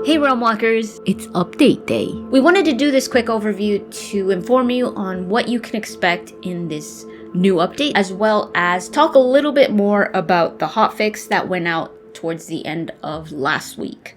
Hey Realm Walkers, it's update day. We wanted to do this quick overview to inform you on what you can expect in this new update, as well as talk a little bit more about the hotfix that went out towards the end of last week.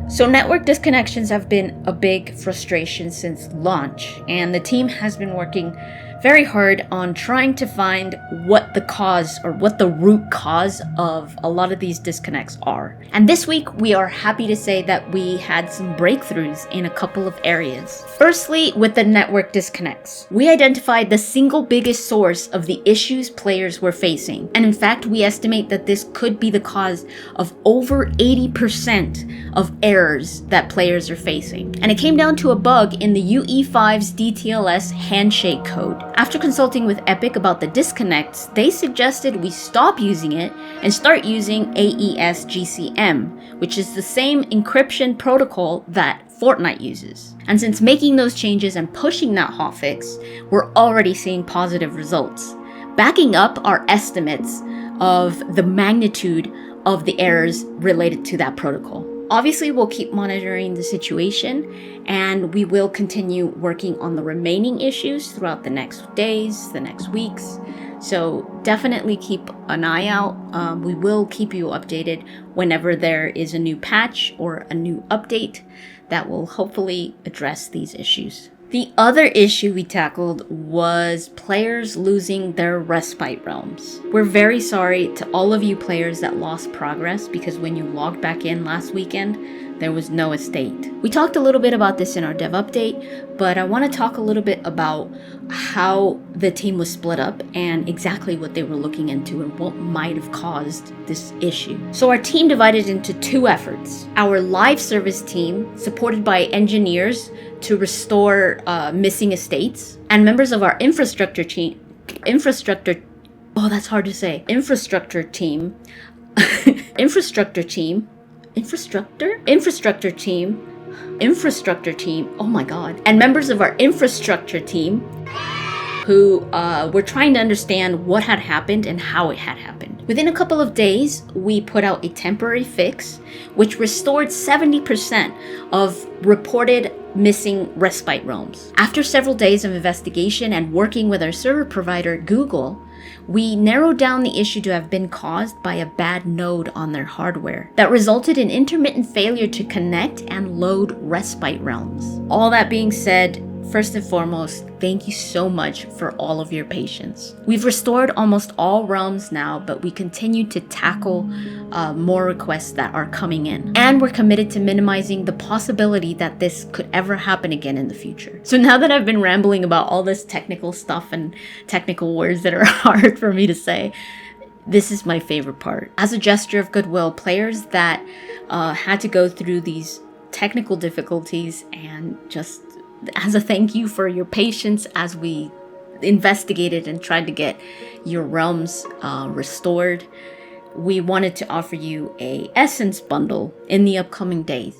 So network disconnections have been a big frustration since launch, and the team has been working very hard on trying to find what the cause or what the root cause of a lot of these disconnects are. And this week, we are happy to say that we had some breakthroughs in a couple of areas. Firstly, with the network disconnects, we identified the single biggest source of the issues players were facing. And in fact, we estimate that this could be the cause of over 80% of errors that players are facing. And it came down to a bug in the UE5's DTLS handshake code. After consulting with Epic about the disconnects, they suggested we stop using it and start using AES GCM, which is the same encryption protocol that Fortnite uses. And since making those changes and pushing that hotfix, we're already seeing positive results, backing up our estimates of the magnitude of the errors related to that protocol. Obviously, we'll keep monitoring the situation, and we will continue working on the remaining issues throughout the next days, the next weeks. So definitely keep an eye out. We will keep you updated whenever there is a new patch or a new update that will hopefully address these issues. The other issue we tackled was players losing their respite realms. We're very sorry to all of you players that lost progress because when you logged back in last weekend, there was no estate. We talked a little bit about this in our dev update, but I want to talk a little bit about how the team was split up and exactly what they were looking into and what might have caused this issue. So our team divided into two efforts. Our live service team, supported by engineers to restore missing estates, and members of our infrastructure team, infrastructure team, oh my god, and members of our infrastructure team who were trying to understand what had happened and how it had happened. Within a couple of days, we put out a temporary fix which restored 70% of reported missing respite realms. After several days of investigation and working with our server provider, Google, we narrowed down the issue to have been caused by a bad node on their hardware that resulted in intermittent failure to connect and load respite realms. All that being said, first and foremost, thank you so much for all of your patience. We've restored almost all realms now, but we continue to tackle more requests that are coming in. And we're committed to minimizing the possibility that this could ever happen again in the future. So now that I've been rambling about all this technical stuff and technical words that are hard for me to say, this is my favorite part. As a gesture of goodwill, players that had to go through these technical difficulties and just as a thank you for your patience as we investigated and tried to get your realms restored, we wanted to offer you a Essence bundle in the upcoming days.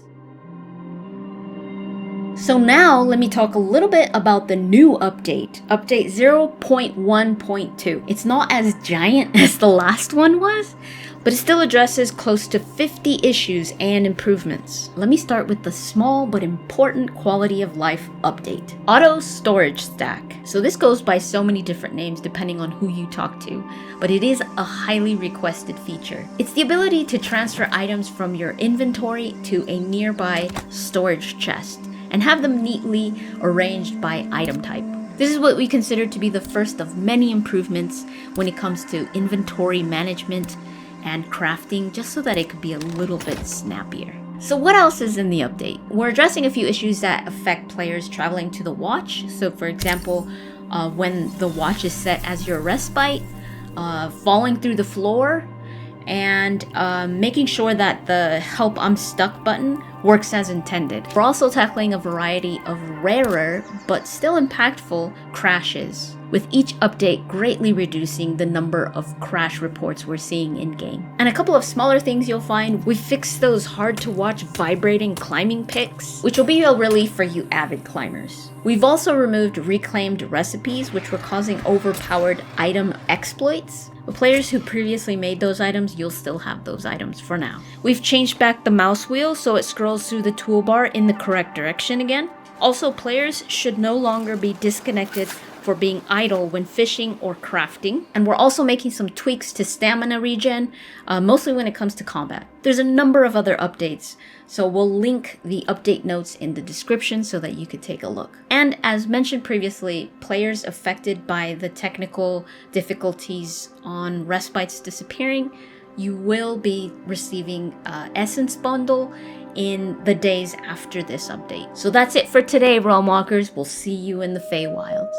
So now let me talk a little bit about the new update, update 0.1.2. It's not as giant as the last one was, but it still addresses close to 50 issues and improvements. Let me start with the small but important quality of life update. Auto storage stack. So this goes by so many different names depending on who you talk to, but it is a highly requested feature. It's the ability to transfer items from your inventory to a nearby storage chest and have them neatly arranged by item type. This is what we consider to be the first of many improvements when it comes to inventory management and crafting, just so that it could be a little bit snappier. So what else is in the update? We're addressing a few issues that affect players traveling to the watch. So for example, when the watch is set as your respite, falling through the floor, and making sure that the Help I'm Stuck button works as intended. We're also tackling a variety of rarer but still impactful crashes, with each update greatly reducing the number of crash reports we're seeing in-game. And a couple of smaller things you'll find, we fixed those hard-to-watch vibrating climbing pics, which will be a relief for you avid climbers. We've also removed reclaimed recipes, which were causing overpowered item exploits, But players who previously made those items, you'll still have those items for now. We've changed back the mouse wheel so it scrolls through the toolbar in the correct direction again. Also, players should no longer be disconnected for being idle when fishing or crafting. And we're also making some tweaks to stamina regen, mostly when it comes to combat. There's a number of other updates, so we'll link the update notes in the description so that you could take a look. And as mentioned previously, players affected by the technical difficulties on respites disappearing, you will be receiving Essence Bundle in the days after this update. So that's it for today, Realm Walkers. We'll see you in the Feywilds.